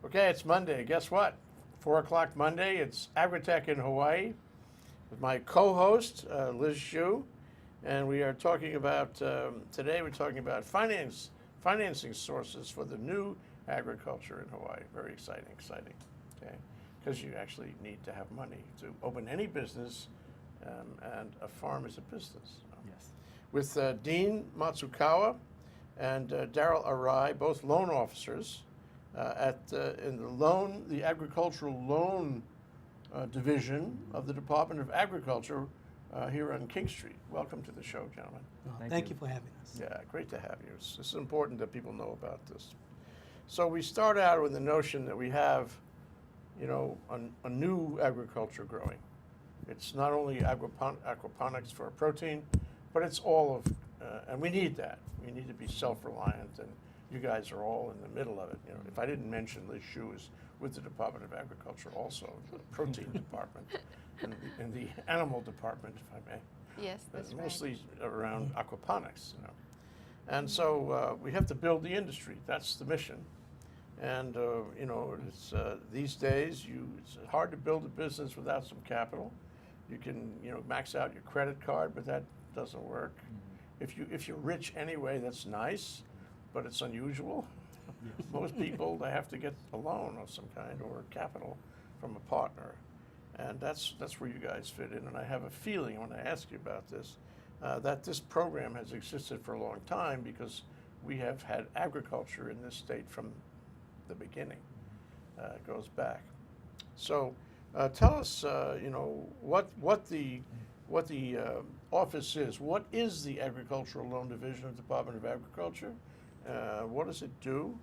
Okay, it's Monday. Guess what? 4 o'clock Monday. It's Agritech in Hawaii with my co-host, Liz Xu. And we are talking about, today we're talking about financing sources for the new agriculture in Hawaii. Very exciting, okay? Because you actually need to have money to open any business, and a farm is a business. Yes. With Dean Matsukawa and Daryl Arai, both loan officers in the agricultural loan division of the Department of Agriculture here on King Street. Welcome to the show, gentlemen. Thank you for having us. Yeah, great to have you. It's important that people know about this. So we start out with the notion that we have, a new agriculture growing. It's not only aquaponics for protein, but it's all of, and we need that. We need to be self-reliant, and you guys are all in the middle of it. If I didn't mention, Liz Xu is with the Department of Agriculture also, the protein department, and the animal department, if I may. Yes, that's right. Mostly around aquaponics, And so we have to build the industry. That's the mission. And it's these days it's hard to build a business without some capital. You can max out your credit card, but that doesn't work. Mm-hmm. If you're rich anyway, that's nice, but it's unusual. Yes. Most people, they have to get a loan of some kind or capital from a partner, and that's where you guys fit in. And I have a feeling, I want to ask you about this, that this program has existed for a long time because we have had agriculture in this state from the beginning. It goes back. So tell us, what the office is. What is the Agricultural Loan Division of the Department of Agriculture? What does it do?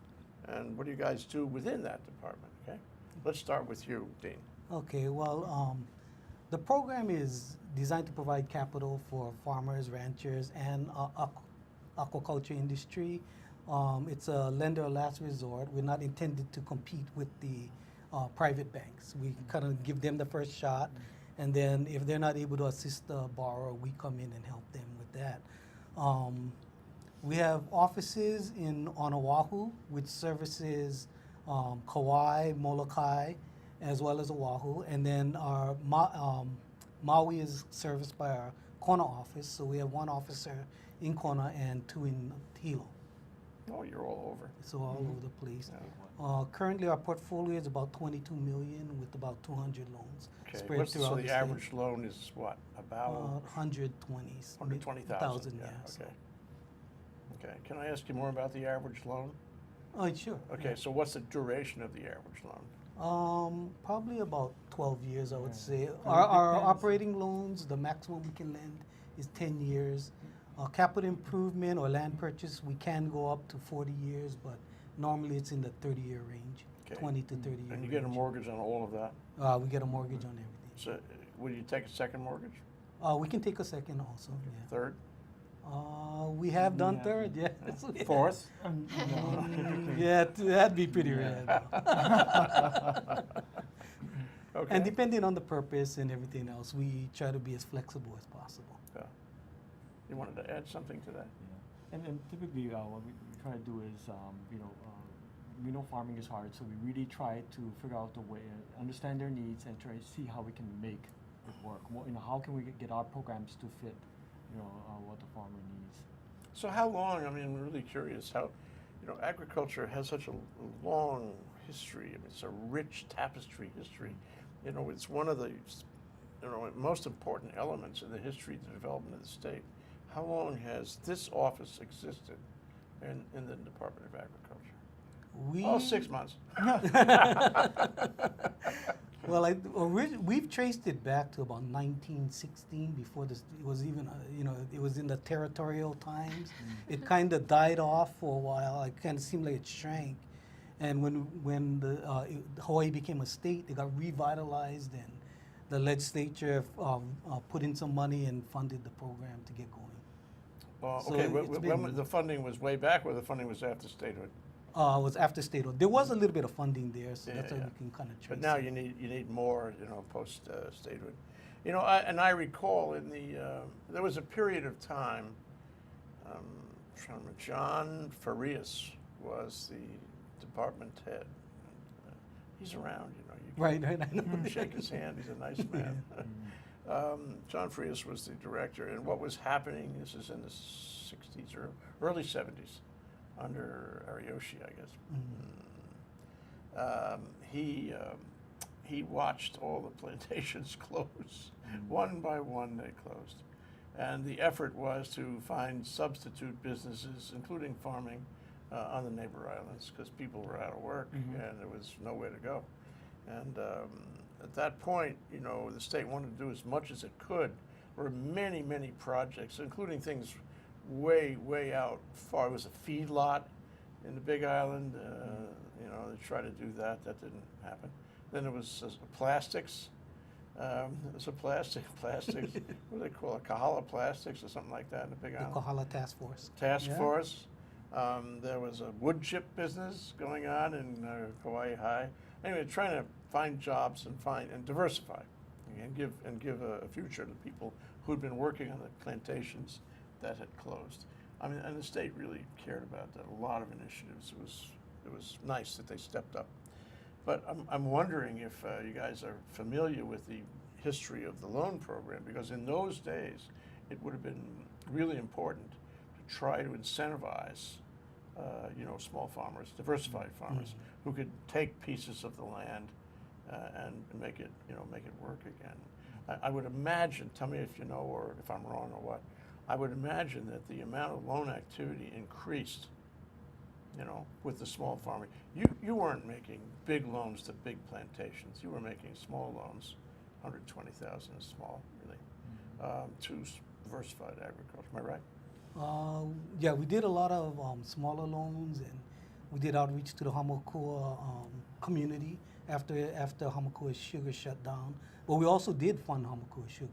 And what do you guys do within that department? Okay, let's start with you, Dean. Okay, well, the program is designed to provide capital for farmers, ranchers, and aquaculture industry. It's a lender of last resort. We're not intended to compete with the private banks. We kind of give them the first shot, and then if they're not able to assist the borrower, we come in and help them with that. We have offices on Oahu, which services Kauai, Molokai, as well as Oahu, and then our Maui is serviced by our Kona office. So we have one officer in Kona and two in Hilo. Oh, you're all over. So all over the place. Yeah. Currently, our portfolio is about 22 million with about 200 loans spread throughout so the the state. average loan is what? About 120,000. Yeah. So. Okay. Can I ask you more about the average loan? Oh, sure. Okay. Yeah. So what's the duration of the average loan? Probably about 12 years, I would say. Our operating loans, the maximum we can lend is 10 years. Capital improvement or land purchase, we can go up to 40 years, but normally it's in the 30-year range, okay. 20 to 30 years. And you get a mortgage on all of that? We get a mortgage on everything. So will you take a second mortgage? We can take a second also, yeah. Third? We have done third, yeah. Fourth? Yeah, that'd be pretty rare. Okay. And depending on the purpose and everything else, we try to be as flexible as possible. Yeah. You wanted to add something to that? Yeah. And typically what we try to do is, we know farming is hard, so we really try to figure out the way, understand their needs, and try to see how we can make it work. How can we get our programs to fit, what the farmer needs. So how long? I mean, I'm really curious how, agriculture has such a long history. I mean, it's a rich tapestry history. It's one of the, most important elements in the history of the development of the state. How long has this office existed in the Department of Agriculture? 6 months. Well, we've traced it back to about 1916. Before this, it was even, it was in the territorial times. It kind of died off for a while. It kind of seemed like it shrank. And when Hawaii became a state, it got revitalized, and the legislature put in some money and funded the program to get going. Okay, when the funding was way back, or the funding was after statehood? It was after statehood. There was a little bit of funding there, so that's how you can kind of trace But now it. you need more, post statehood. I recall there was a period of time. John Farias was the department head. he's around, you know. You Right, right. I know. can shake his hand. He's a nice man. John Frias was the director, and what was happening, this is in the 60s or early 70s, under Ariyoshi, I guess. He watched all the plantations close. One by one, they closed. And the effort was to find substitute businesses, including farming, on the neighbor islands, because people were out of work and there was nowhere to go. And at that point, you know, the state wanted to do as much as it could. There were many, many projects, including things way, way out far. It was a feedlot in the Big Island. You know, they tried to do that. That didn't happen. Then there was plastics. There's a plastics. What do they call it? Kahala Plastics or something like that in the Big The Island. Kohala Task Force. Task Yeah. Force. There was a wood chip business going on in Kauai High. Anyway, trying to find jobs and diversify, and give a future to people who'd been working on the plantations that had closed. I mean, and the state really cared about that. A lot of initiatives. It was nice that they stepped up. But I'm wondering if you guys are familiar with the history of the loan program, because in those days it would have been really important to try to incentivize you know, small farmers, diversified farmers, who could take pieces of the land and make it, you know, make it work again. I would imagine, tell me if you know or if I'm wrong or what, I would imagine that the amount of loan activity increased, you know, with the small farmer. You weren't making big loans to big plantations. You were making small loans, 120,000 is small, really, to diversified agriculture. Am I right? Yeah, we did a lot of smaller loans, and we did outreach to the Hamakua community after Hamakua's sugar shut down. But we also did fund Hamakua sugar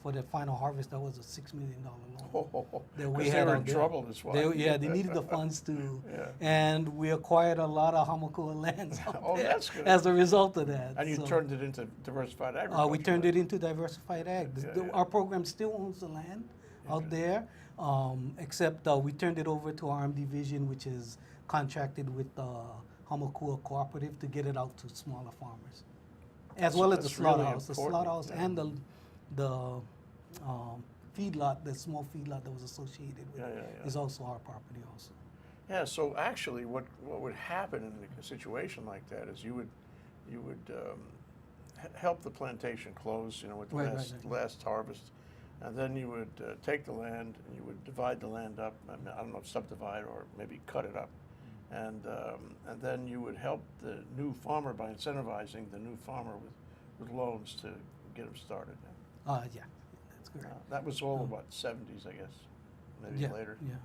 for the final harvest. That was a $6 million loan. That we Because they had were out in there. trouble, that's why. They needed the funds to, Yeah. and we acquired a lot of Hamakua lands out Oh, there that's good. as a result of that. And you So, turned it into diversified agriculture. we turned it into diversified ag. Yeah. Our program still owns the land out there, except we turned it over to our division, which is contracted with Hamakua Cooperative to get it out to smaller farmers, as well as the That's really slaughterhouse. The important, slaughterhouse yeah. and the feedlot, the small feedlot that was associated with it, Yeah. is also our property also. Yeah, so actually what would happen in a situation like that is you would help the plantation close, you know, with the Right. last harvest, and then you would take the land and you would divide the land up. I don't know, subdivide or maybe cut it up, and then you would help the new farmer by incentivizing the new farmer with loans to get him started. Yeah, that's correct. That was all about 70s, I guess, maybe Yeah, later. yeah.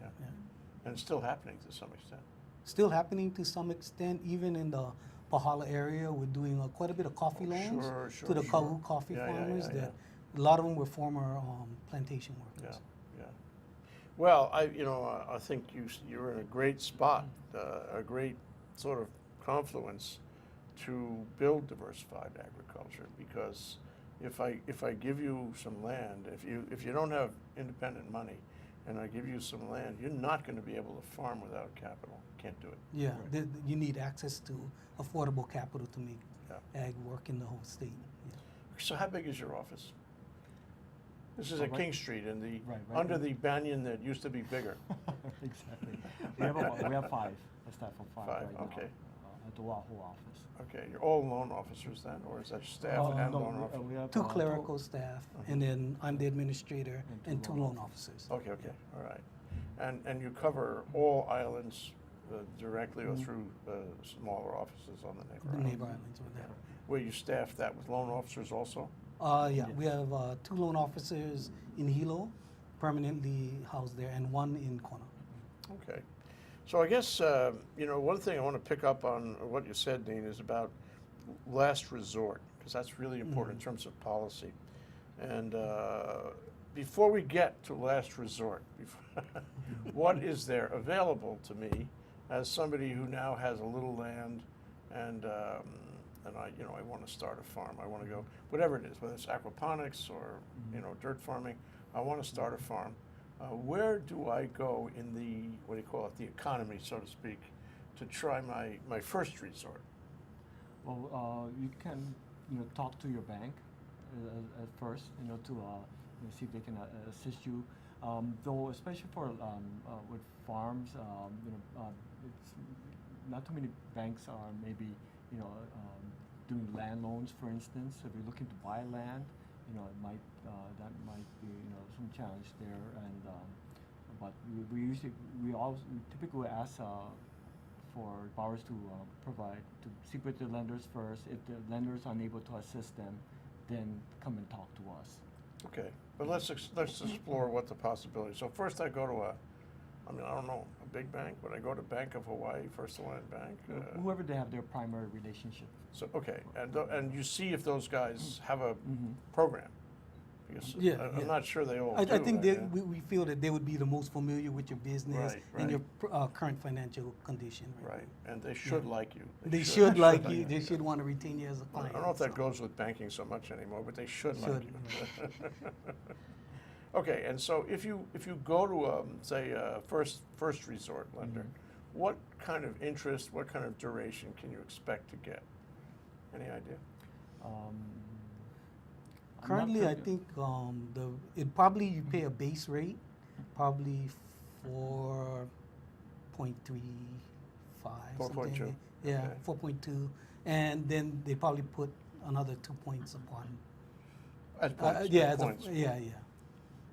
And it's still happening to some extent. Still happening to some extent, even in the Pahala area. We're doing quite a bit of coffee loans Sure, to the sure. Kau coffee Yeah, yeah, farmers. yeah, That a lot of them were former plantation workers. Yeah. Well, I think you're in a great spot, a great sort of confluence to build diversified agriculture, because if I give you some land, if you don't have independent money, and I give you some land, you're not going to be able to farm without capital. Can't do it. Yeah, Right. you need access to affordable capital to make Yeah. ag work in the whole state. Yeah. So how big is your office? This is Oh, at right. King Street, in the Right, under right. the banyan that used to be bigger. Exactly. We have five, a staff of five Five, right okay. now, at the Oahu office. Okay, you're all loan officers then, or is that staff and No, loan officers? we have Two clerical staff, and then I'm the administrator And and two two loan loan officers. Okay, all right. And you cover all islands directly or through smaller offices on the neighbor The islands? neighbor islands over there. Where you staff that with loan officers also? Yeah, we have two loan officers in Hilo, permanently housed there, and one in Kona. Okay. So I guess, one thing I want to pick up on what you said, Dean, is about last resort, because that's really important in terms of policy. And before we get to last resort, what is there available to me as somebody who now has a little land and I want to start a farm. I want to go, whatever it is, whether it's aquaponics or, dirt farming, I want to start a farm. Where do I go in the economy, so to speak, to try my first resort? Well, you can, talk to your bank at first, to see if they can assist you. Though, especially for with farms, it's not too many banks are maybe, doing land loans, for instance. So if you're looking to buy land, it might that might be some challenge there. And but we typically ask for borrowers to to speak with the lenders first. If the lenders are unable to assist them, then come and talk to us. Okay, but let's explore what the possibilities. So first I go to I don't know, a big bank. Would I go to Bank of Hawaii, First Hawaiian Bank? Whoever they have their primary relationship. So okay, and you see if those guys have a program. Because I'm not sure they all do. I think right? we feel that they would be the most familiar with your business Right, and right. your current financial condition. Right, and they should like you. They should like you. They should want to retain you as a I client. don't know if that so. goes with banking so much anymore, but they should like Should, you. Okay, and so if you go to say a first resort lender, what kind of interest, what kind of duration can you expect to get? Any idea? Currently, I think it probably you pay a base rate, probably 4.35. 4.2. Yeah, Okay. 4.2, and then they probably put another 2 points upon. As points. Yeah, as points. yeah.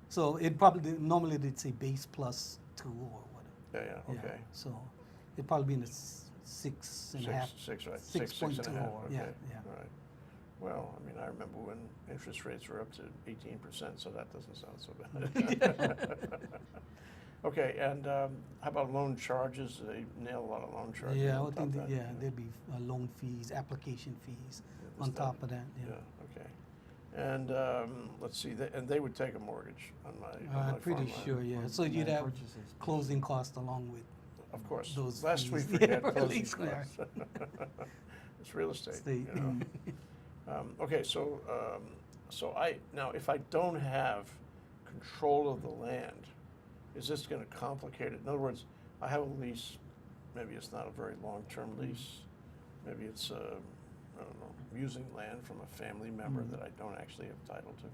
So it probably normally they'd say base plus 2 or whatever. Yeah, okay. So it'd probably be in the 6.5. Six, right? 6.2. 6.5. Okay. Yeah. All right. Well, I mean, I remember when interest rates were up to 18%, so that doesn't sound so bad. Okay, and how about loan charges? They nail a lot of loan charges. Yeah, I on would top think of that, there'd be loan fees, application fees Yeah, on is top of that. Yeah. okay. And let's see, and they would take a mortgage on my I'm pretty farmland. sure, yeah. So you'd Land have purchases. closing costs along with Of course. those Lest we fees. forget Yeah, closing release there. costs. It's real estate. state. You know. Okay, so now if I don't have control of the land, is this going to complicate it? In other words, I have a lease. Maybe it's not a very long-term lease. Maybe it's I don't know, using land from a family member that I don't actually have title to.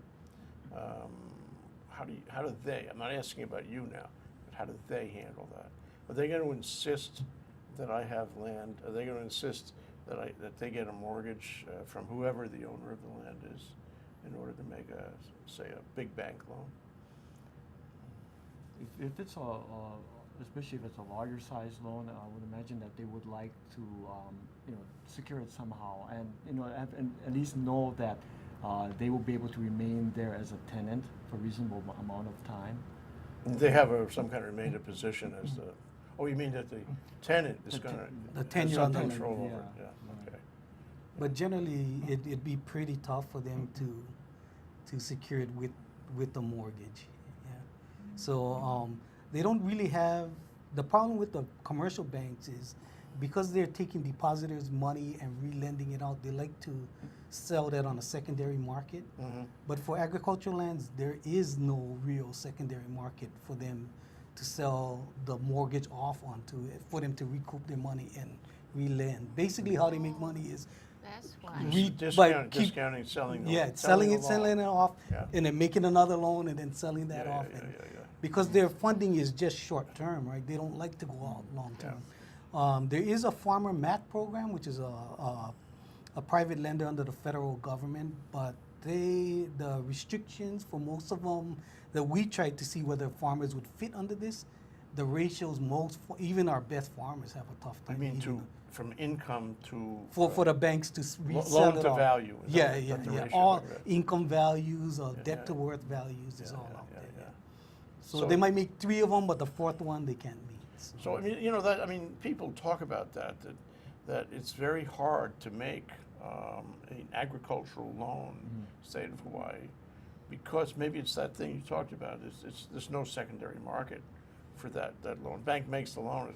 How do they? I'm not asking about you now, but how do they handle that? Are they going to insist that I have land? Are they going to insist that they get a mortgage from whoever the owner of the land is in order to make say a big bank loan? If it's especially if it's a larger size loan, I would imagine that they would like to, secure it somehow, and at least know that they will be able to remain there as a tenant for a reasonable amount of time. They have some kind of remainder position as the. Oh, you mean that the tenant is going to the tenure have on the some land, control over it? yeah. Yeah. Okay. But generally, it'd be pretty tough for them to secure it with a mortgage. Yeah. So they don't really have the problem with the commercial banks is because they're taking depositors' money and re-lending it out. They like to sell that on a secondary market. Mm-hmm. But for agricultural lands, there is no real secondary market for them to sell the mortgage off onto it, for them to recoup their money and re-lend. Basically, how they make money is That's why. Discounting, selling. selling the it off, Yeah. and then making another loan and then selling that Yeah, off. yeah, and- yeah. Because their funding is just short term, right? They don't like to go out long term. There is a farmer mat program, which is a private lender under the federal government, but the restrictions for most of them that we tried to see whether farmers would fit under this, the ratios even our best farmers have a tough I time. mean, meeting from income to for the banks to resell loan it to off. value. Is Yeah, that yeah, the yeah. ratio All like that? income values or Yeah, debt to worth values is all out there. Yeah. So they might make 3 of them, but the 4th one they can't meet. So I mean, people talk about that it's very hard to make an agricultural loan, state of Hawaii, because maybe it's that thing you talked about. There's no secondary market for that loan. Bank makes the loan,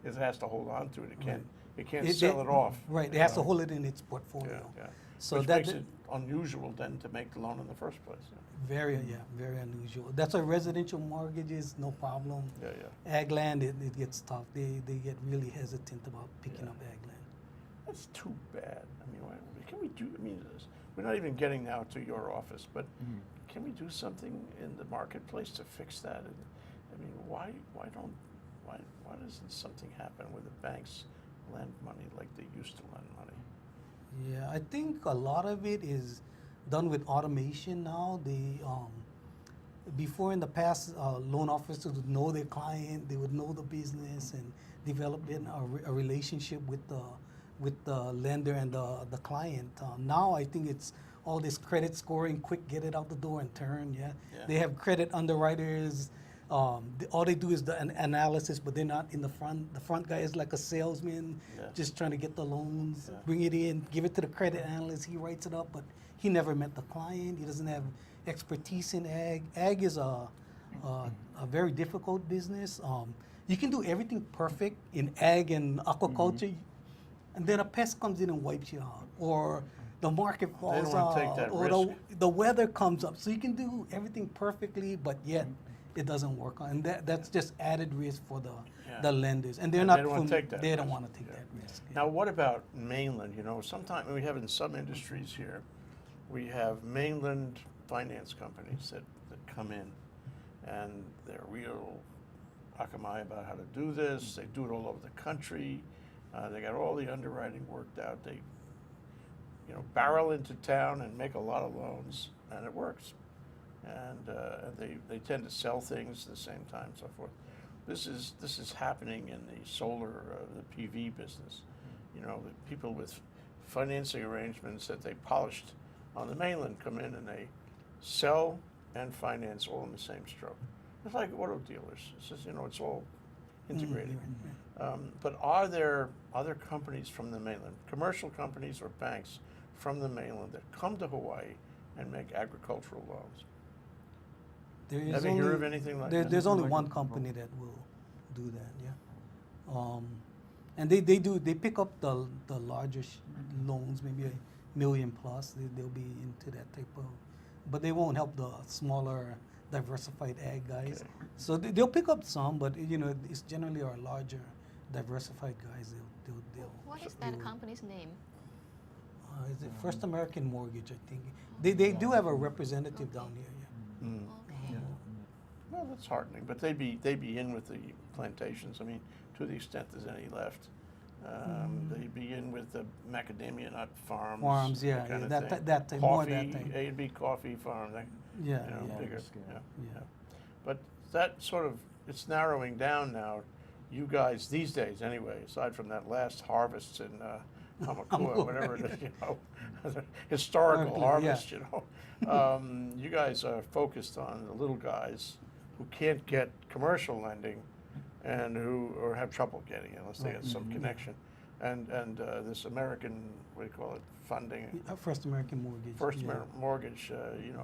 it has to hold on to it. It can't sell it off. Right, it you has to know? hold it in its portfolio. Yeah. So Which that makes it unusual then to make the loan in the first place. very unusual. That's why residential mortgages, no problem. Yeah. Ag land, it gets tough. They get really hesitant about picking up ag land. That's too bad. I mean, can we do? I mean, we're not even getting now to your office, but can we do something in the marketplace to fix that? And, I mean, why doesn't something happen where the banks lend money like they used to lend money? Yeah, I think a lot of it is done with automation now. Before in the past, loan officers would know their client, they would know the business and develop a relationship with the lender and the client. Now I think it's all this credit scoring, quick, get it out the door and turn. Yeah, they have credit underwriters. All they do is the analysis, but they're not in the front. The front guy is like a salesman, just trying to get the loans, bring it in, give it to the credit analyst. He writes it up, but he never met the client. He doesn't have expertise in ag. Ag is a very difficult business. You can do everything perfect in ag and aquaculture, and then a pest comes in and wipes you out, or the market falls wanna out, take that or risk. the weather comes up. So you can do everything perfectly, but yet it doesn't work. And that's just added risk for the lenders, and they're And not. they don't wanna take that They don't risk. want to take that risk. Now, what about mainland? You know, sometimes we have in some industries here, we have mainland finance companies that come in, and they're real akamai about how to do this. They do it all over the country. They got all the underwriting worked out. They, barrel into town and make a lot of loans, and it works. And they tend to sell things at the same time, and so forth. This is happening in the solar, the PV business. You know, the people with financing arrangements that they polished on the mainland come in and they sell and finance all in the same stroke. It's like auto dealers. It's just, it's all integrated. But are there other companies from the mainland, commercial companies or banks from the mainland, that come to Hawaii and make agricultural loans? Ever hear of anything like that? There's only one company that will do that. Yeah, and they pick up the larger loans, maybe $1 million plus. They'll be into that type of, but they won't help the smaller diversified ag guys. Okay. So they'll pick up some, but it's generally our larger diversified guys. They'll What is that company's name? Is it First American Mortgage? I think they do have a representative down here. Yeah. Okay. Well, that's heartening, but they'd be in with the plantations. I mean, to the extent there's any left, they'd be in with the macadamia nut farms. Farms, yeah, kind of that thing. type, more that type. A&B coffee farm. Yeah, Bigger. scale. Yeah. But that sort of, it's narrowing down now. You guys these days, anyway, aside from that last harvest in Hamakua, whatever it is, the historical harvest, you guys are focused on the little guys who can't get commercial lending and or have trouble getting it unless they have some connection. And this American, what do you call it, funding? First American Mortgage. First Mortgage,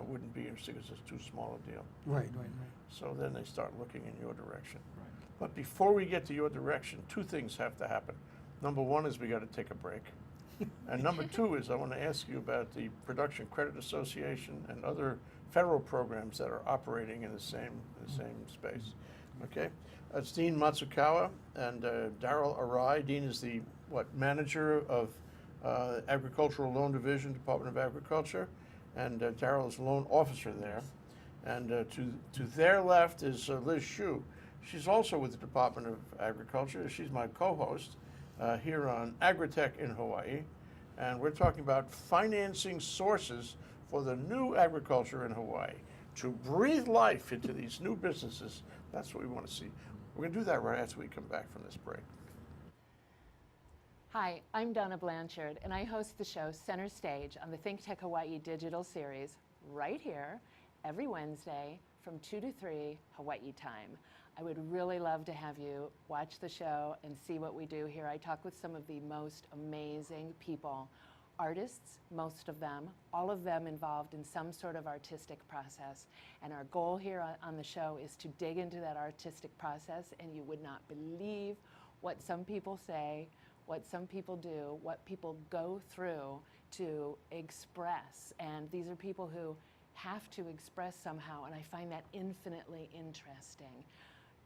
wouldn't be interesting because it's too small a deal. Right. So then they start looking in your direction. Right. But before we get to your direction, two things have to happen. Number one is we got to take a break. And number two is I want to ask you about the Production Credit Association and other federal programs that are operating in the same space. Okay? It's Dean Matsukawa and Daryl Arai. Dean is the manager of Agricultural Loan Division, Department of Agriculture, and Daryl is loan officer there. And to their left is Liz Shu. She's also with the Department of Agriculture. She's my co-host here on Agritech in Hawaii. And we're talking about financing sources for the new agriculture in Hawaii to breathe life into these new businesses. That's what we want to see. We're going to do that right after we come back from this break. Hi, I'm Donna Blanchard, and I host the show Center Stage on the Think Tech Hawaii digital series right here every Wednesday from 2 to 3 Hawaii time. I would really love to have you watch the show and see what we do here. I talk with some of the most amazing people, artists, most of them, all of them involved in some sort of artistic process. And our goal here on the show is to dig into that artistic process, and you would not believe what some people say, what some people do, what people go through to express. And these are people who have to express somehow, and I find that infinitely interesting.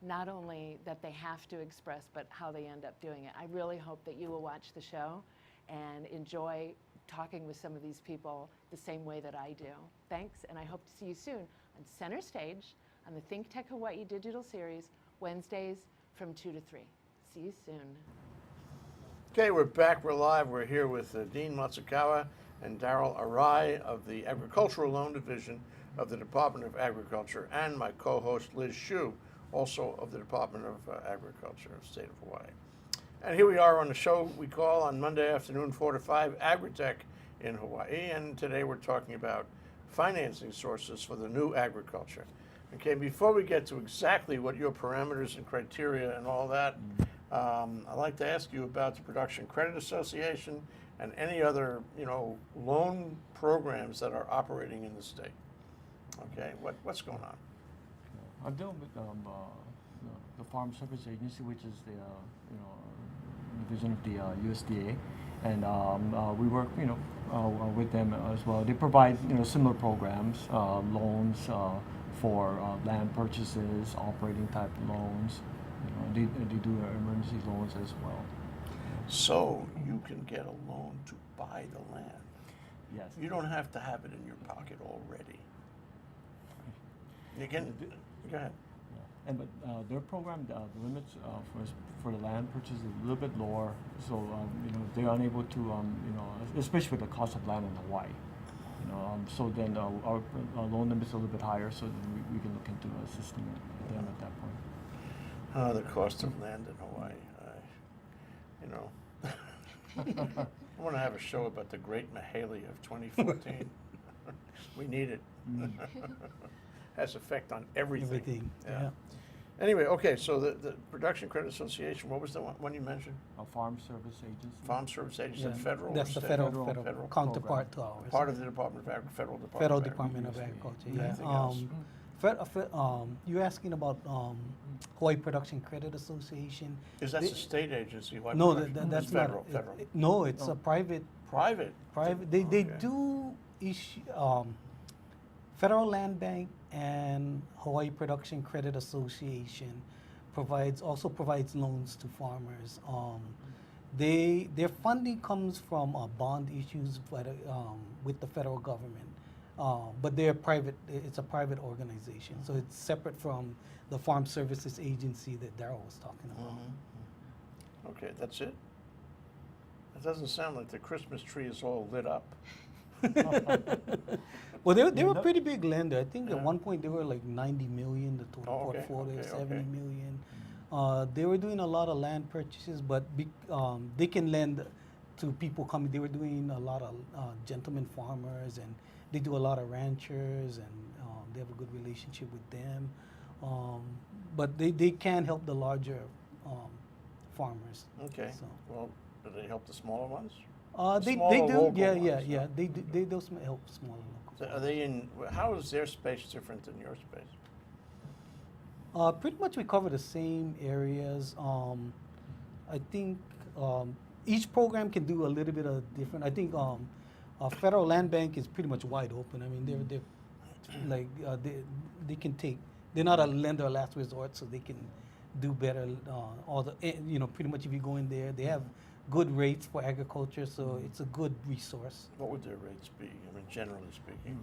Not only that they have to express, but how they end up doing it. I really hope that you will watch the show and enjoy talking with some of these people the same way that I do. Thanks, and I hope to see you soon on Center Stage on the Think Tech Hawaii Digital Series, Wednesdays from 2 to 3. See you soon. Okay, we're back. We're live. We're here with Dean Matsukawa and Daryl Arai of the Agricultural Loan Division of the Department of Agriculture, and my co-host Liz Shue, also of the Department of Agriculture of the state of Hawaii. And here we are on the show we call on Monday afternoon 4 to 5, Agritech in Hawaii, and today we're talking about financing sources for the new agriculture. Okay, before we get to exactly what your parameters and criteria and all that, I'd like to ask you about the Production Credit Association and any other, loan programs that are operating in the state. Okay, what's going on? I deal with the Farm Service Agency, which is the division of the USDA, and we work with them as well. They provide similar programs, loans for land purchases, operating type loans. They do emergency loans as well. So you can get a loan to buy the land. Yes. You don't have to have it in your pocket already. You can. Go ahead. Yeah. And but their program, the limits for the land purchase is a little bit lower. So they're unable to especially with the cost of land in Hawaii. So then our loan limit is a little bit higher. So then we can look into assisting them at that point. The cost of land in Hawaii. I want to have a show about the Great Mahele of 2014. We need it. Has effect on everything. Yeah. Anyway, okay, so the Production Credit Association, what was the one you mentioned? A Farm Service Agency. Farm Service Agency, Yeah, is that federal? That's or the state? federal counterpart to ours. Part of the Department of Federal Department Federal of Department of Agriculture. Agriculture. Yeah. Anything else? You're asking about Hawaii Production Credit Association. Is that a state agency? Like No, Production? that's It's not. federal. Federal. No, it's a private. Private. They Okay. do issue. Federal Land Bank and Hawaii Production Credit Association also provides loans to farmers. Their funding comes from bond issues with the federal government, but they're private. It's a private organization, so it's separate from the Farm Services Agency that Daryl was talking about. Mhm. Okay, that's it? It doesn't sound like the Christmas tree is all lit up. Well, they were a pretty big lender. I think Yeah. at one point they were like 90 million, the total Oh, okay, portfolio, okay, 70 okay. million. They were doing a lot of land purchases, but they can lend to people coming. They were doing a lot of gentleman farmers, and they do a lot of ranchers, and they have a good relationship with them. But they can help the larger farmers. Okay, So. well, do they help the smaller ones? They Smaller do, local yeah, ones, yeah. huh? They do help smaller local. So are they in, how is their space different than your space? Pretty much we cover the same areas. I think each program can do a little bit of different. I think Federal Land Bank is pretty much wide open. I mean, they're like they can take. They're not a lender of last resort, so they can do better. Pretty much if you go in there, they have good rates for agriculture, so it's a good resource. What would their rates be? I mean, generally speaking.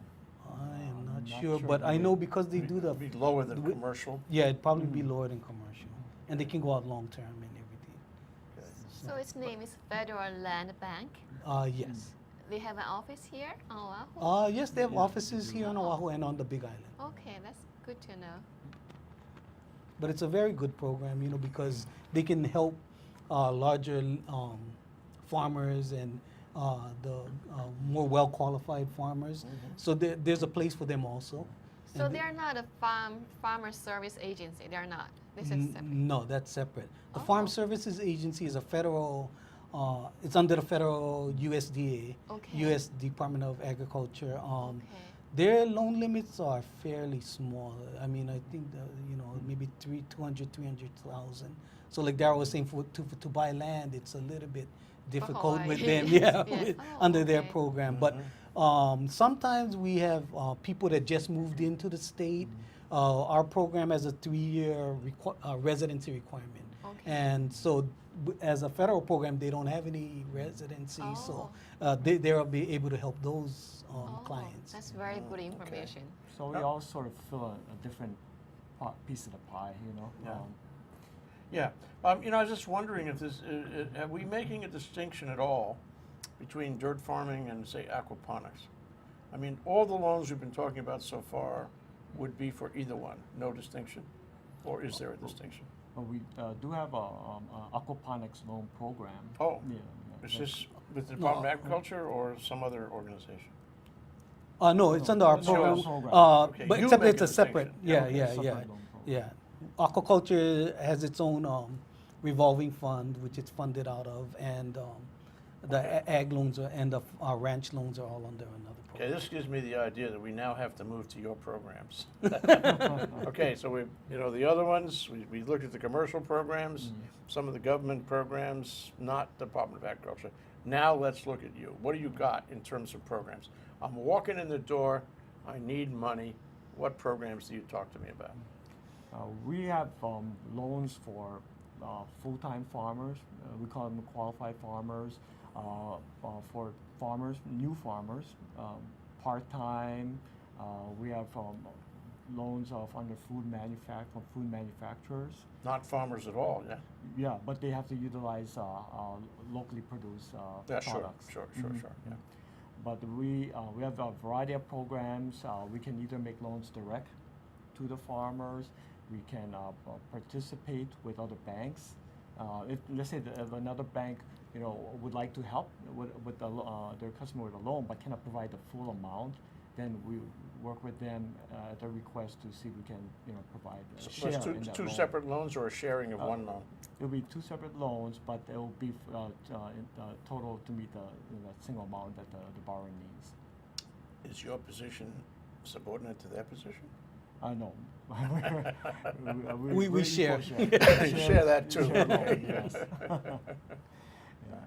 I am not not sure, sure but I either. know because they do the. Be lower than the- commercial? Yeah, it'd probably be lower than commercial, and they can go out long term and everything. Okay. So its name is Federal Land Bank. Yes. They have an office here on Oahu. Yes, they have Yeah. offices here on Oahu and on the Big Island. Okay, that's good to know. But it's a very good program, because they can help larger farmers and the more well-qualified farmers. So there's a place for them also. So And they're not a farmer service agency. They're not. This is separate. No, that's separate. The Farm Oh. Services Agency is a federal. It's under the federal USDA, Okay. U.S. Department of Agriculture. Okay. Their loan limits are fairly small. I mean, I think maybe 200,000. So like Daryl was saying, to buy land, it's a little bit difficult with Hawaii. them, Yeah. under their Okay. program. But sometimes we have people that just moved into the state Our program has a 3-year residency requirement. Okay. And so, as a federal program, they don't have any residency, so Oh. they'll be able to help those Oh, clients. that's very good information. So we all sort of fill a different piece of the pie, you know. Yeah. Yeah, I was just wondering if this, are we making a distinction at all between dirt farming and, say, aquaponics? I mean, all the loans we've been talking about so far would be for either one, no distinction? Or is there a distinction? But we do have a aquaponics loan program. Oh, Yeah. is that's- this with the Department of Agriculture or some other organization? No, it's under our it's program, yours. Program. Okay, but you except make it's a a separate, distinction. yeah, Okay, yeah, separate yeah, loan program. yeah. Aquaculture has its own revolving fund, which it's funded out of, and the ag loans and the ranch loans are all under another Okay, program. this gives me the idea that we now have to move to your programs. Okay, so the other ones, we looked at the commercial programs, some of the government programs, not Department of Agriculture. Now let's look at you. What do you got in terms of programs? I'm walking in the door, I need money. What programs do you talk to me about? We have loans for full-time farmers. We call them qualified farmers. For farmers, new farmers, part-time. We have loans under from food manufacturers. Not farmers at all, yeah? Yeah, but they have to utilize locally produced Yeah, products. sure, yeah. But we have a variety of programs. We can either make loans direct to the farmers. We can participate with other banks. If let's say if another bank, would like to help with their customer with a loan, but cannot provide the full amount, then we work with them at their request to see if we can, provide a So share it's in that two loan. separate loans or a sharing of one loan? It'll be two separate loans, but it will be total to meet the single amount that the borrower needs. Is your position subordinate to their position? No. We share. Share that too. Share loan, yes.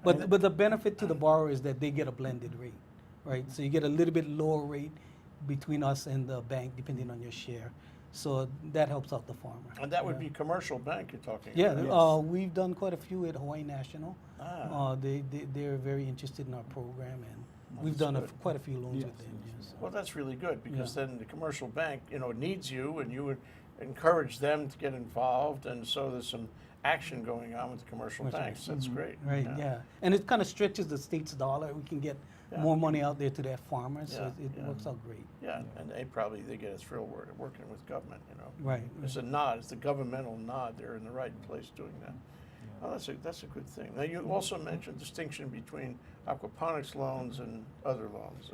But the benefit to the borrower is that they get a blended rate, right? So you get a little bit lower rate between us and the bank, depending on your share. So that helps out the farmer. And that would be commercial bank you're talking Yeah, about? we've done quite a few at Hawaii National. Ah. They're very interested in our program, and we've That's done good. quite a few loans Yes, with them. yes, Yes. Well, that's really good, because Yeah. then the commercial bank, needs you, and you would encourage them to get involved, and so there's some action going on with the commercial That's right. banks. That's great. Right, yeah. And it kind of stretches the state's dollar. We can get Yeah. more money out there to their farmers, so Yeah, it yeah. works out great. Yeah, and they get a thrill working with government, Right. It's a nod, it's the governmental nod, they're in the right place doing that. Oh, that's a good thing. Now, you also mentioned distinction between aquaponics loans and other loans.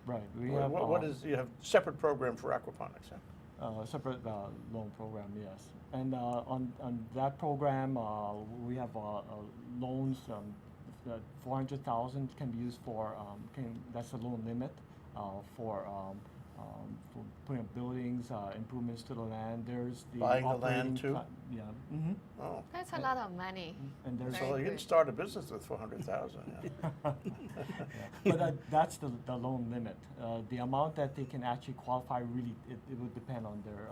Right. We have You have separate program for aquaponics, huh? separate loan program, yes. And on that program, we have loans. That 400,000 can be used for. That's the loan limit for putting up buildings, improvements to the land. There's the Buying the operating land too? Yeah. Mm-hmm. Oh, That's a lot of money. And there's Very so you can good. start a business with 400,000, yeah. But that's the loan limit. The amount that they can actually qualify really it would depend on their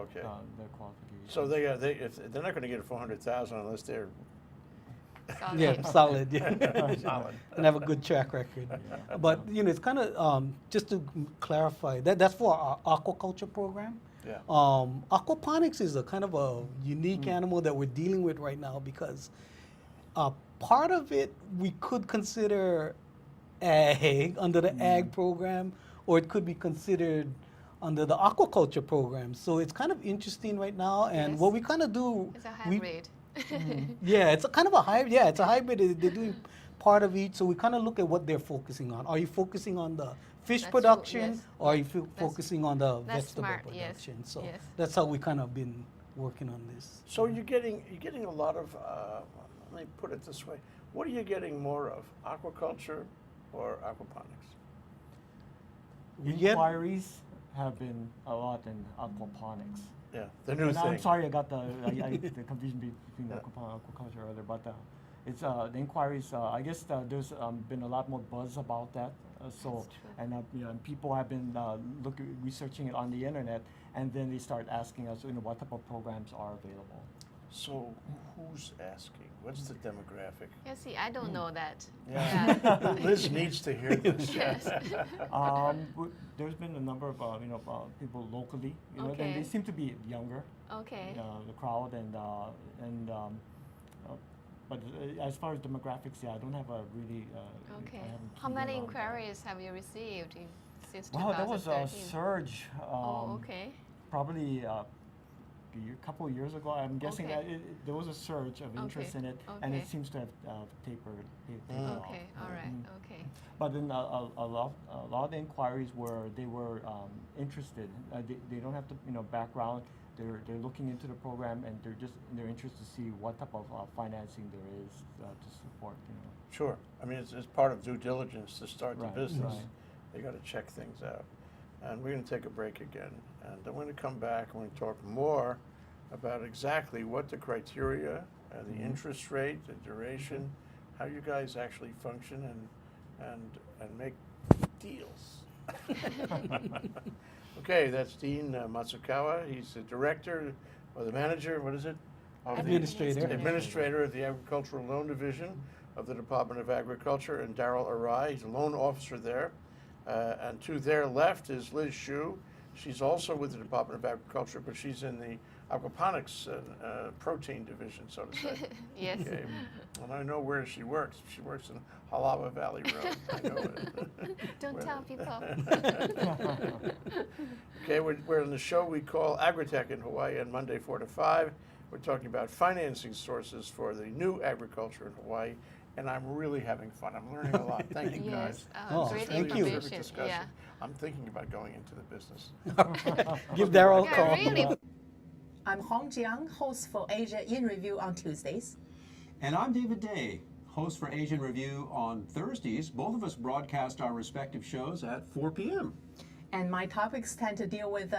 Okay. their qualifications. So if they're not gonna get 400,000 unless they're Solid. Yeah, solid. Yeah. solid. And have a good track record. But it's kind of just to clarify that's for our aquaculture program. Yeah. Aquaponics is a kind of a unique animal that we're dealing with right now, because part of it we could consider ag under the ag program, or it could be considered under the aquaculture program. So it's kind of interesting right now, and Yes. what we kind of do, It's a we- hybrid. yeah, it's a kind of a hybrid. Yeah, it's a hybrid. They're doing part of each, so we kind of look at what they're focusing on. Are you focusing on the fish That's true, production, yes. or are you focusing on the That's vegetable smart, yes, production? So yes. that's how we kind of been working on this. So you're getting a lot of, let me put it this way, what are you getting more of, aquaculture or aquaponics? We get- Inquiries have been a lot in aquaponics. Yeah, the new And thing. I'm sorry, I got the confusion between aquaculture and other, but it's the inquiries. I guess there's been a lot more buzz about that. So That's true. and and people have been researching it on the internet, and then they start asking us, what type of programs are available. So who's asking? What's the demographic? Yeah, see, I don't know that. Yeah. Liz needs to hear this. Yes. There's been a number of people locally, and Okay. they seem to be younger, Okay. the crowd, but as far as demographics, I don't have a really. Okay. I haven't How keyed many in on that. inquiries have you received since Wow, that was 2013? a surge. Oh, okay. Probably a couple of years ago. I'm guessing Okay. that there was a surge of interest in it, and Okay. it seems to have tapered off. Okay, all right, okay. But then a lot of the inquiries they were interested. They don't have to background. They're looking into the program, and they're interested to see what type of financing there is to support. Sure. I mean, it's part of due diligence to start Right, the business. right. They got to check things out. And we're going to take a break again. And I'm going to come back and we're going to talk more about exactly what the criteria, the interest rate, the duration, how you guys actually function and make deals. Okay, that's Dean Matsukawa. He's the director or the manager, what is it? Of the Administrator. Administrator of the Agricultural Loan Division of the Department of Agriculture, and Daryl Arai. He's a loan officer there. And to their left is Liz Shu. She's also with the Department of Agriculture, but she's in the aquaponics protein division, so to say. Yes. Okay. And I know where she works. She works in Halawa Valley Road. I know it. Don't tell people. Okay, we're on the show we call Agritech in Hawaii on Monday 4 to 5. We're talking about financing sources for the new agriculture in Hawaii, and I'm really having fun. I'm learning a lot. Thank you guys. Yes, Oh, great thank you. Terrific information. discussion. Yeah. I'm thinking about going into the business. Give Daryl a Yeah, call. really. I'm Hong Jiang, host for Asia in Review on Tuesdays. And I'm David Day, host for Asian Review on Thursdays. Both of us broadcast our respective shows at 4 p.m. And my topics tend to deal with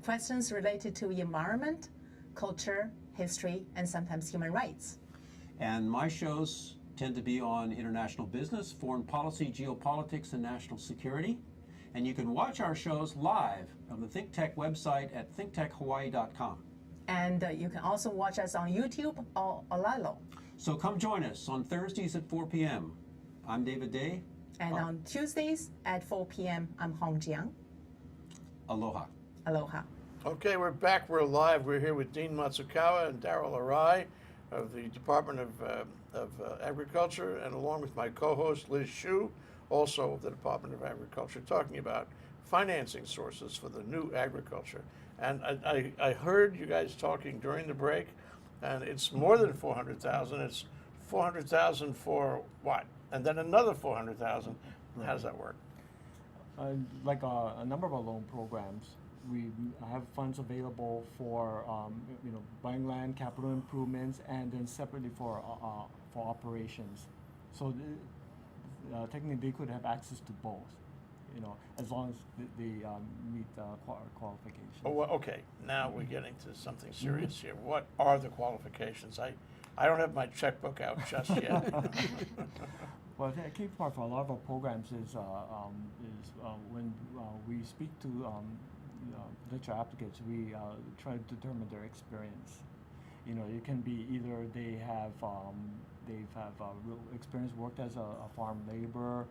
questions related to environment, culture, history, and sometimes human rights. And my shows tend to be on international business, foreign policy, geopolitics, and national security. And you can watch our shows live on the ThinkTech website at thinktechhawaii.com. And you can also watch us on YouTube or Olalo. So come join us on Thursdays at 4 p.m. I'm David Day. And on Tuesdays at 4 p.m., I'm Hong Jiang. Aloha. Aloha. Okay, we're back. We're live. We're here with Dean Matsukawa and Daryl Arai of the Department of Agriculture, and along with my co-host Liz Shu, also of the Department of Agriculture, talking about financing sources for the new agriculture. And I heard you guys talking during the break, and it's more than 400,000. It's 400,000 for what? And then another 400,000. How does that work? Like a number of our loan programs, we have funds available for buying land, capital improvements, and then separately for operations. So technically, they could have access to both, as long as they meet qualifications. Oh, well, okay. Now we're getting to something serious here. What are the qualifications? I don't have my checkbook out just yet. Well, I think a key part for a lot of our programs is when we speak to potential applicants, we try to determine their experience. It can be either they have real experience, worked as a farm laborer.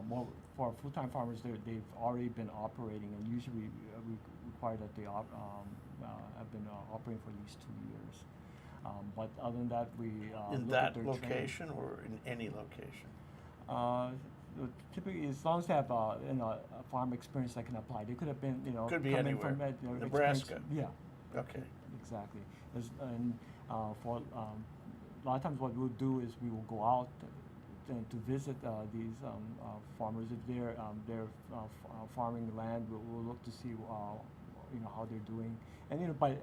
More for full-time farmers, they've already been operating, and usually we require that they have been operating for at least 2 years. But other than that, we In look that at their location or in any location? Typically, as long as they have a farm experience that can apply, they could have been Could be coming anywhere. from Nebraska. Yeah, Okay. exactly. For a lot of times, what we'll do is we will go out to visit these farmers. If they're farming land, we'll look to see how they're doing. And by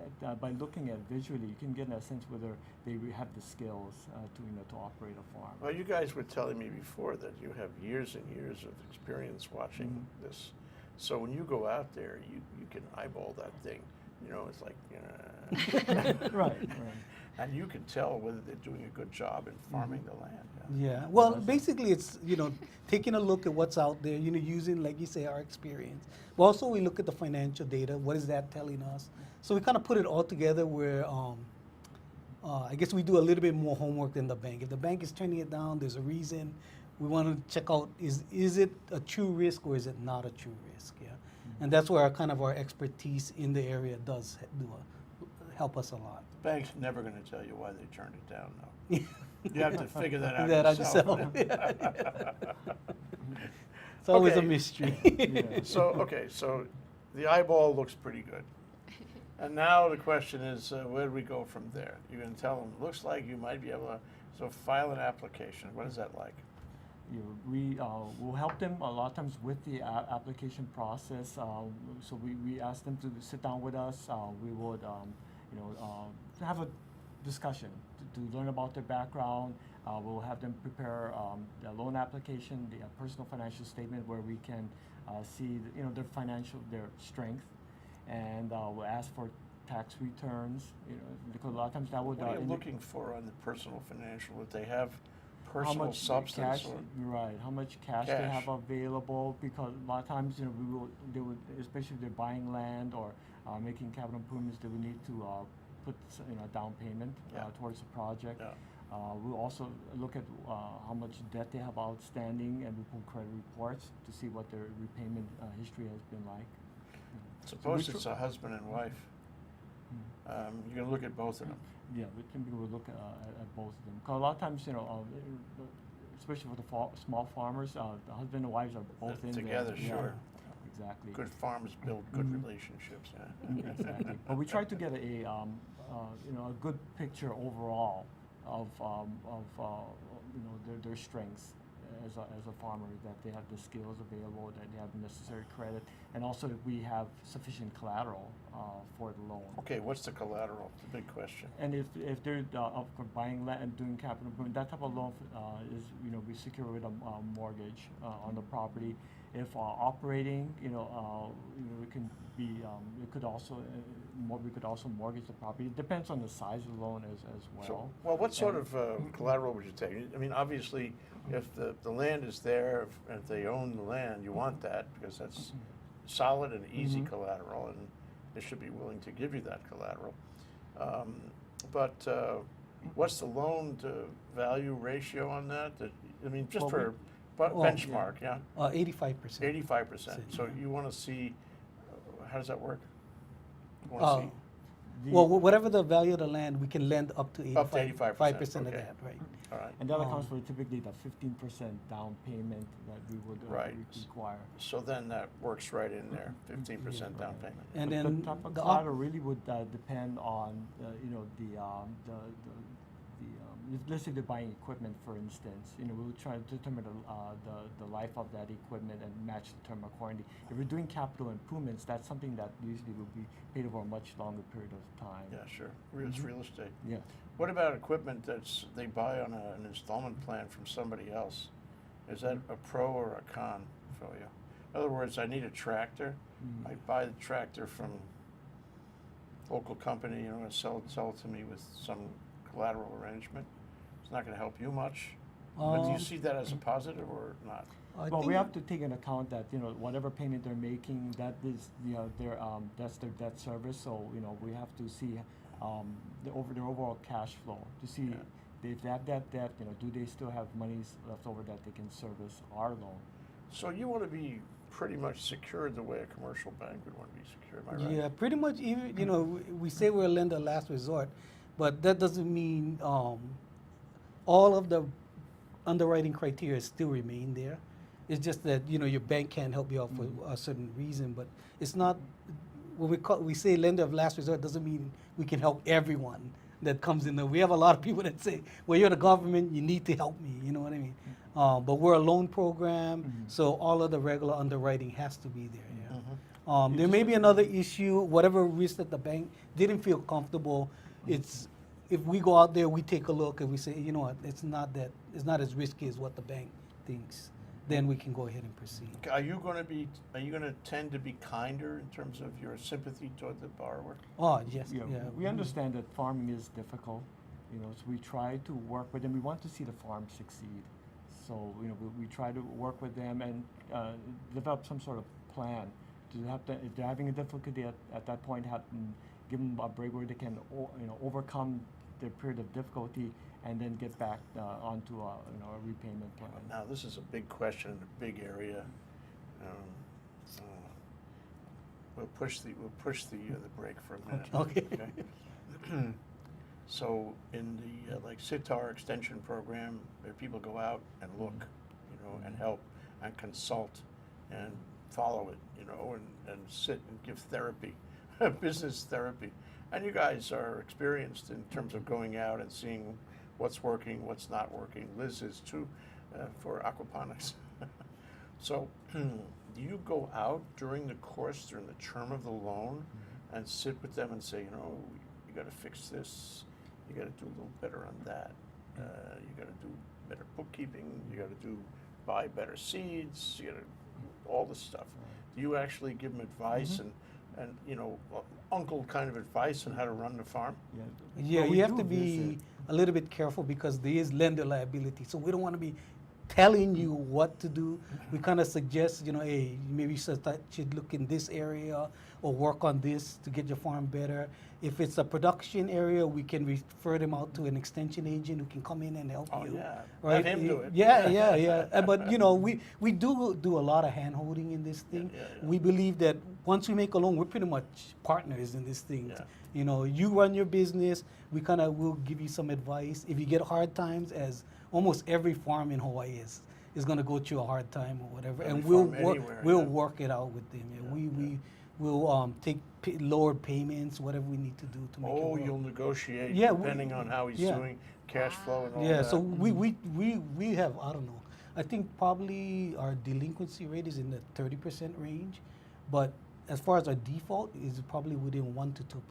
looking at visually, you can get a sense whether they have the skills to operate a farm. Well, you guys were telling me before that you have years and years of experience watching this. So when you go out there, you can eyeball that thing. It's like, Right. And you can tell whether they're doing a good job in farming the land. Yeah. Well, basically, it's taking a look at what's out there. Using, like you say, our experience. But also, we look at the financial data. What is that telling us? So we kind of put it all together. Where I guess we do a little bit more homework than the bank. If the bank is turning it down, there's a reason. We want to check out: is it a true risk or is it not a true risk? Yeah. And that's where our expertise in the area does help us a lot. The bank's never going to tell you why they turned it down, though. You have to figure that out That yourself. It's always a Okay. mystery. So the eyeball looks pretty good. And now the question is, where do we go from there? You're going to tell them, looks like you might be able to, so file an application. What is that like? We will help them a lot of times with the application process. So we ask them to sit down with us. We would have a discussion to learn about their background. We'll have them prepare the loan application, the personal financial statement, where we can see their strength, and we'll ask for tax returns. Because a lot of times that would. What are you looking for on the personal financial? If they have how personal much substance cash, or right? How much cash they Cash. have available? Because a lot of times, they would, especially if they're buying land or making capital improvements, they would need to put a down payment Yeah. towards the project. Yeah. We'll also look at how much debt they have outstanding, and we pull credit reports to see what their repayment history has been like. suppose we it's a husband and wife. You're going to look at both of them. Yeah, we typically will look at both of them. 'Cause a lot of times, especially for the small farmers, the husband and wives are both in Together, there. Yeah, sure. exactly. Good farmers build good relationships. Yeah. Exactly. But we try to get a good picture overall of their strengths as a farmer, that they have the skills available, that they have the necessary credit, and also that we have sufficient collateral for the loan. Okay, what's the collateral? It's a big question. And if they're up for buying land and doing capital improvement, that type of loan is we secure with a mortgage on the property. If operating, it can be. It could also we could also mortgage the property. It depends on the size of the loan as well. So, well, what sort of collateral would you take? I mean, obviously, if the land is there, if they own the land, you want that because that's solid and easy collateral, and they should be willing to give you that collateral. But what's the loan to value ratio on that? I mean, just Well, benchmark, yeah? 85%. 85%. So you want to see, how does that work? You wanna see Well, whatever the value of the land, we can lend up to 85%, 5% of okay. that, right? all right. And that accounts for typically the 15% down payment that we would Right. require. So then that works right in there, 15% down payment. And But then the type of the collateral really would depend on let's say they're buying equipment, for instance. We'll try to determine the life of that equipment and match the term accordingly. If we're doing capital improvements, that's something that usually will be paid over a much longer period of time. Yeah, sure. It's real estate. Yeah. What about equipment they buy on an installment plan from somebody else? Is that a pro or a con for you? In other words, I need a tractor. I buy the tractor from local company, sell it to me with some collateral arrangement. It's not going to help you much. But do you see that as a positive or not? Well, we have to take into account that whatever payment they're making, that is that's their debt service. So we have to see their overall cash flow to see if they have that debt. Do they still have monies left over that they can service our loan? So you want to be pretty much secured the way a commercial bank would want to be secured, am I right? Yeah, pretty much. Even we say we're a lender of last resort, but that doesn't mean all of the underwriting criteria still remain there. It's just that your bank can't help you out for a certain reason, but it's not. When we say lender of last resort, doesn't mean we can help everyone that comes in there. We have a lot of people that say, "Well, you're the government, you need to help me." You know what I mean? But we're a loan program, so all of the regular underwriting has to be there. Yeah. There may be another issue, whatever risk that the bank didn't feel comfortable. It's if we go out there, we take a look and we say, you know what, it's not as risky as what the bank thinks. Then we can go ahead and proceed. Are you going to tend to be kinder in terms of your sympathy toward the borrower? Oh yes, Yeah, yeah. we understand that farming is difficult. You know, so we try to work with them. We want to see the farm succeed. So, you know, we try to work with them and develop some sort of plan to have to, if they're having a difficulty at that point, give them a break where they can, overcome their period of difficulty and then get back onto a repayment plan. Now, this is a big question in a big area. We'll push the break for a minute. Okay. So in the like Sitar extension program, where people go out and look, and help and consult and follow it, and sit and give therapy, business therapy. And you guys are experienced in terms of going out and seeing what's working, what's not working. Liz is too, for aquaponics. So do you go out during the term of the loan, and sit with them and say, you got to fix this, you got to do a little better on that, you got to do better bookkeeping, you got to buy better seeds, you got to all this stuff. Do you actually give them advice and uncle kind of advice on how to run the farm? Yeah, Well, we you have do to be visit. a little bit careful because there is lender liability. So we don't want to be telling you what to do. We kind of suggest, hey, maybe you should look in this area or work on this to get your farm better. If it's a production area, we can refer them out to an extension agent who can come in and help you. Yeah. Right? Have him do it. Yeah. But we do a lot of hand holding in this thing. Yeah. We believe that once we make a loan, we're pretty much partners in this thing. Yeah. You run your business. We kind of will give you some advice. If you get hard times, as almost every farm in Hawaii is going to go through a hard time or whatever, Every and farm anywhere, we'll yeah. work it out with them. Yeah. We'll take lowered payments, whatever we need to do to make it Oh, work. you'll negotiate Yeah, depending on how he's doing, cash flow and all Yeah, that. so we have, I don't know, I think probably our delinquency rate is in the 30% range, but as far as our default is probably within 1 to 2%.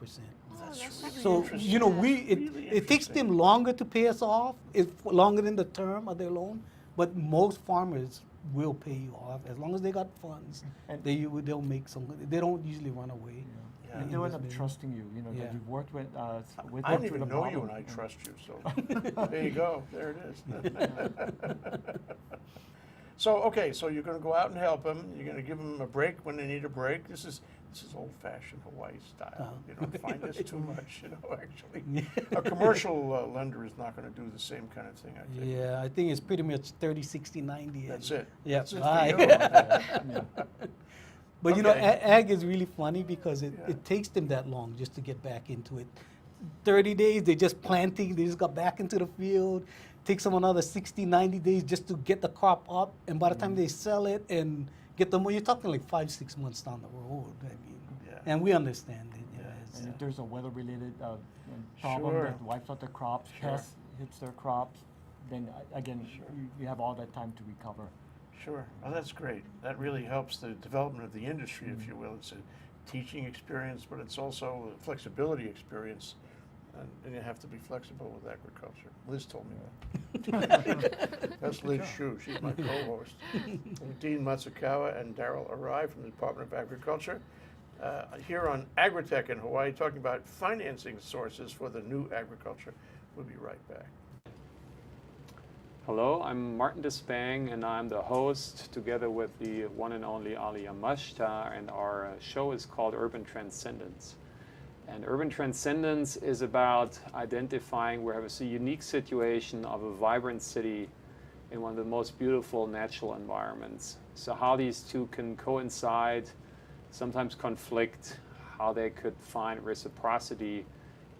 That's that's really So interesting. it takes interesting. them longer to pay us off, longer than the term of their loan, but most farmers will pay you off as long as they got funds. And- They'll make some. They don't usually run away. Yeah. And they'll end up trusting you, Yeah. that you've worked with I worked don't with even a know you problem. and I trust you, so there you go. There it is. So, okay, so you're going to go out and help them. You're going to give them a break when they need a break. This is old-fashioned Hawaii style. You don't find this too much, actually. A commercial lender is not going to do the same kind of thing, I think. Yeah, I think it's pretty much 30, 60, 90. That's it. Yeah, That's it for bye. you. Yeah. But Okay. ag is really funny because Yeah. it takes them that long just to get back into it. 30 days, they just planting, they just got back into the field. Takes them another 60, 90 days just to get the crop up. And by the time they sell it and get the money, you're talking like 5, 6 months down the road. I mean, Yeah. and we understand it. Yeah. It's, And if there's a weather-related problem Sure. that wipes out the crops, Sure. pests hits their crops, then again, Sure. you have all that time to recover. Sure. Well, that's great. That really helps the development of the industry, if you will. It's a teaching experience, but it's also a flexibility experience. And you have to be flexible with agriculture. Liz told me that. That's Liz Shue. She's my co-host. Dean Matsukawa and Daryl Arai from the Department of Agriculture. Here on Agritech in Hawaii, talking about financing sources for the new agriculture. We'll be right back. Hello, I'm Martin Despang, and I'm the host together with the one and only Ali Yamashita, and our show is called Urban Transcendence. And Urban Transcendence is about identifying where we have a unique situation of a vibrant city in one of the most beautiful natural environments. So how these two can coincide, sometimes conflict, how they could find reciprocity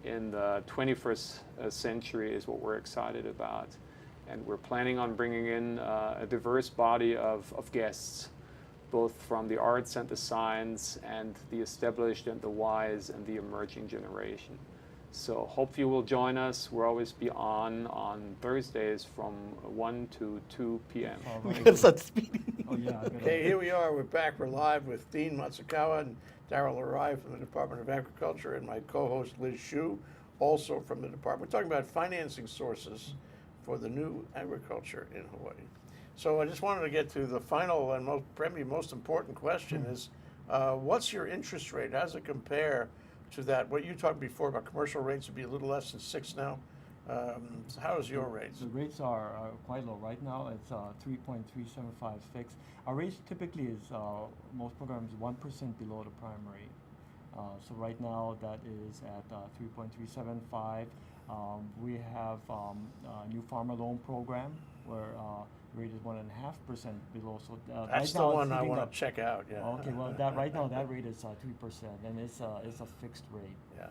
in the 21st century is what we're excited about. And we're planning on bringing in a diverse body of guests, both from the arts and the science and the established and the wise and the emerging generation. So hope you will join us. We'll always be on Thursdays from 1 to 2 p.m. we can start speeding. Oh yeah. Okay, here we are. We're back. We're live with Dean Matsukawa and Daryl Arai from the Department of Agriculture and my co-host Liz Shue, also from the department. We're talking about financing sources for the new agriculture in Hawaii. So I just wanted to get to the final and probably most important question is, what's your interest rate? How does it compare to that? What you talked before about commercial rates would be a little less than 6 now. So how is your rates? The rates are quite low. Right now, it's 3.375 fixed. Our rates typically is, most programs, 1% below the primary. So right now, that is at 3.375. We have a new farmer loan program where rate is 1.5% below. So That's right the now it's one I hitting want up- to check out. Yeah. Okay, well, that right now that rate is 3%, and it's a fixed rate. Yeah.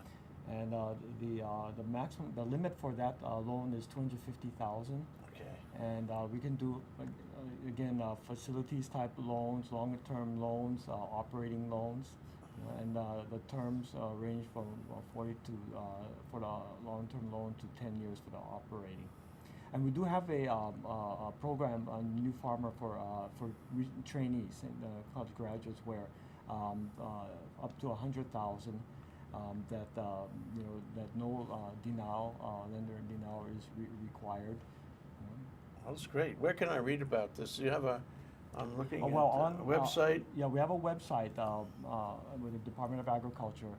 And the maximum, the limit for that loan is 250,000. Okay. And we can do again facilities type loans, longer term loans, operating loans, and the terms range from 40 to for the long term loan to 10 years for the operating. And we do have a program, a new farmer for trainees and college graduates where up to 100,000. That that no lender denial is required. That's great. Where can I read about this? Do you have a? I'm looking Oh, well, at on a website. Yeah, we have a website with the Department of Agriculture.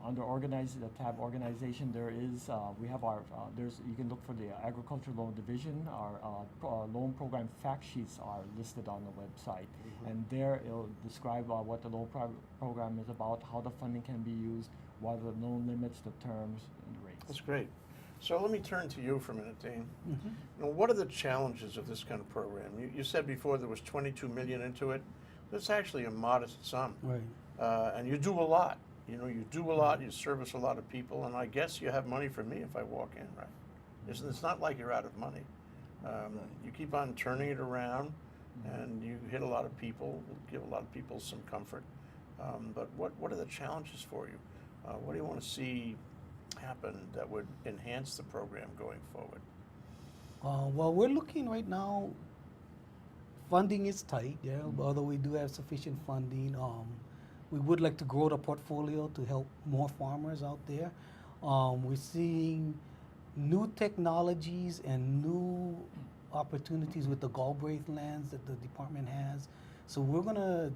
Under the tab organization, there is we have our you can look for the Agriculture Loan Division. Our loan program fact sheets are listed on the website, and there it'll describe what the loan program is about, how the funding can be used, what are the loan limits, the terms, and the rates. That's great. So let me turn to you for a minute, Dean. Now, what are the challenges of this kind of program? You said before there was 22 million into it. That's actually a modest sum, Right. and you do a lot. You do a lot. You service a lot of people, and I guess you have money for me if I walk in, right? It's not like you're out of money. You keep on turning it around, and you hit a lot of people, give a lot of people some comfort. But what are the challenges for you? What do you want to see happen that would enhance the program going forward? Well, we're looking right now. Funding is tight, yeah. Although we do have sufficient funding, we would like to grow the portfolio to help more farmers out there. We're seeing new technologies and new opportunities with the Galbraith lands that the department has. So we're gonna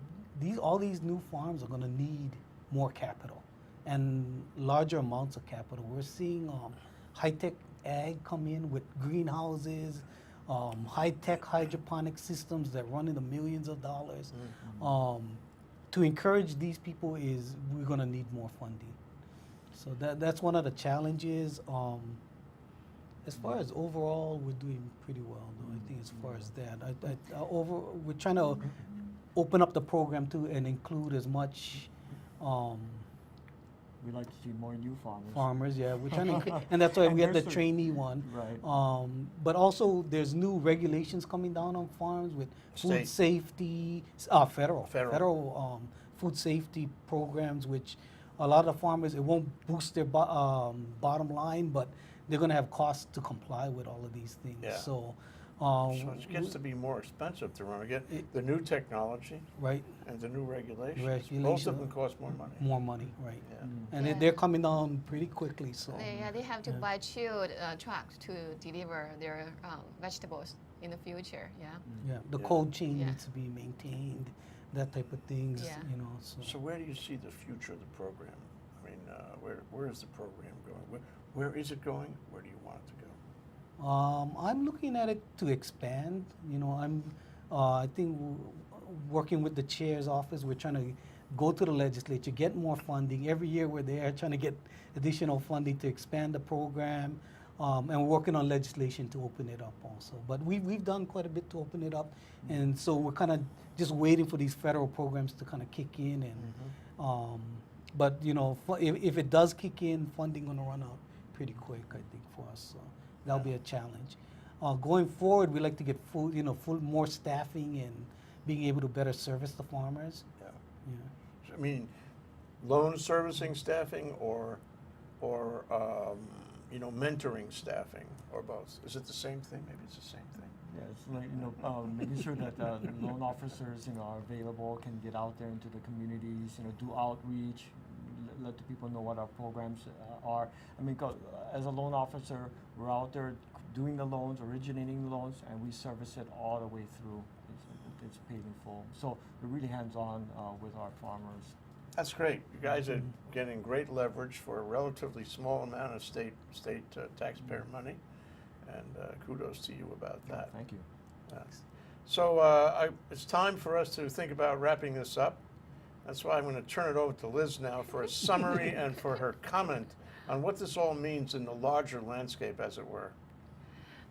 all these new farms are gonna need more capital and larger amounts of capital. We're seeing high-tech ag come in with greenhouses, high-tech hydroponic systems that run in the millions of dollars. To encourage these people we're going to need more funding. So that's one of the challenges. As far as overall, we're doing pretty well, though. I think as far as that, we're trying to open up the program too and include as much. We like to see more new farmers. Farmers, yeah, we're trying to, and that's why we have the trainee one. Right. But also, there's new regulations coming down on farms with food State. safety, federal food safety programs, which a lot of farmers, it won't boost their bottom line, but they're going to have costs to comply with all of these things. Yeah. So it gets to be more expensive to run. Again, the new technology right, and the new regulations. Both Regulation. of them cost more money. more money, right. Yeah. And Yeah. they're coming down pretty quickly, so. They have to buy chilled trucks to deliver their vegetables in the future. Yeah. Yeah, the Yeah. cold chain Yeah. needs to be maintained, that type of things, Yeah. So where do you see the future of the program? I mean, where is the program going? Where is it going? Where do you want it to go? I'm looking at it to expand. I think working with the chair's office, we're trying to go to the legislature, get more funding. Every year we're there trying to get additional funding to expand the program, and we're working on legislation to open it up also. But we've done quite a bit to open it up, and so we're kind of just waiting for these federal programs to kind of kick in. And but if it does kick in, funding gonna run out pretty quick, I think, for us. So that'll be a challenge. Going forward, we like to get more staffing and being able to better service the farmers. Yeah. Yeah. I mean, loan servicing staffing or mentoring staffing, or both? Is it the same thing? Maybe it's the same thing. Yeah, it's like making sure that the loan officers are available, can get out there into the communities, do outreach, let the people know what our programs are. I mean, as a loan officer, we're out there doing the loans, originating the loans, and we service it all the way through. It's paid in full. So we're really hands-on with our farmers. That's great. You guys are getting great leverage for a relatively small amount of state taxpayer money, and kudos to you about that. Thank you. So it's time for us to think about wrapping this up. That's why I'm going to turn it over to Liz now for a summary and for her comment on what this all means in the larger landscape, as it were.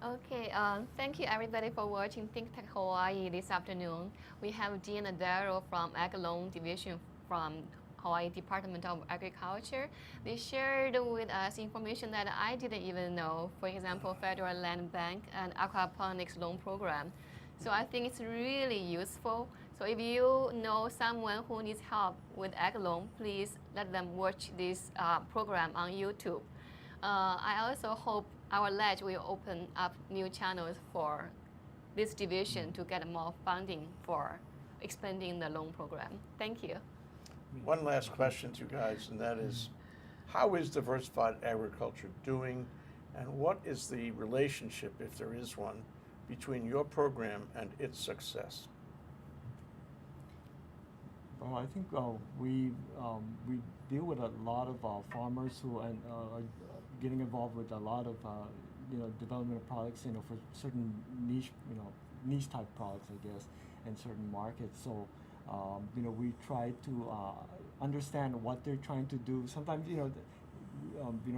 Okay, thank you everybody for watching Think Tech Hawaii this afternoon. We have Dean and Daryl from Ag Loan Division from Hawaii Department of Agriculture. They shared with us information that I didn't even know. For example, Federal Land Bank and aquaponics loan program. So I think it's really useful. So if you know someone who needs help with ag loan, please let them watch this program on YouTube. I also hope our ledge will open up new channels for this division to get more funding for expanding the loan program. Thank you. One last question to you guys, and that is, how is diversified agriculture doing, and what is the relationship, if there is one, between your program and its success? Well, I think we deal with a lot of farmers who are getting involved with a lot of development of products, for certain niche type products, I guess, in certain markets. So we try to understand what they're trying to do. Sometimes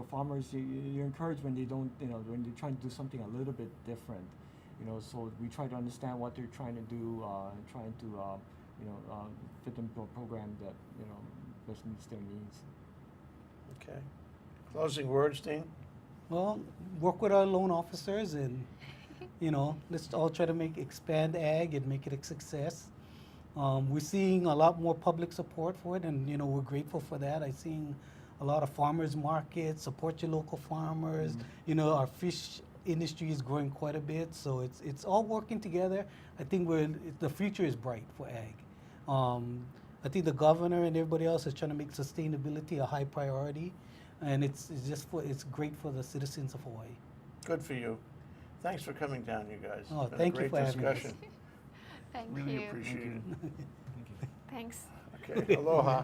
farmers, you're encouraged when they don't, when they're trying to do something a little bit different. So we try to understand what they're trying to do, and trying to fit them to a program that best meets their needs. Okay. Closing words, Dean? Well, work with our loan officers, and let's all try to expand ag and make it a success. We're seeing a lot more public support for it, and we're grateful for that. I'm seeing a lot of farmers markets, support your local farmers. Our fish industry is growing quite a bit, so it's all working together. I think the future is bright for ag. I think the governor and everybody else is trying to make sustainability a high priority, and it's great for the citizens of Hawaii. Good for you. Thanks for coming down, you guys. Oh, It's been thank a you great for having us. discussion. Thank Really you. appreciate it. Thanks. Okay, aloha.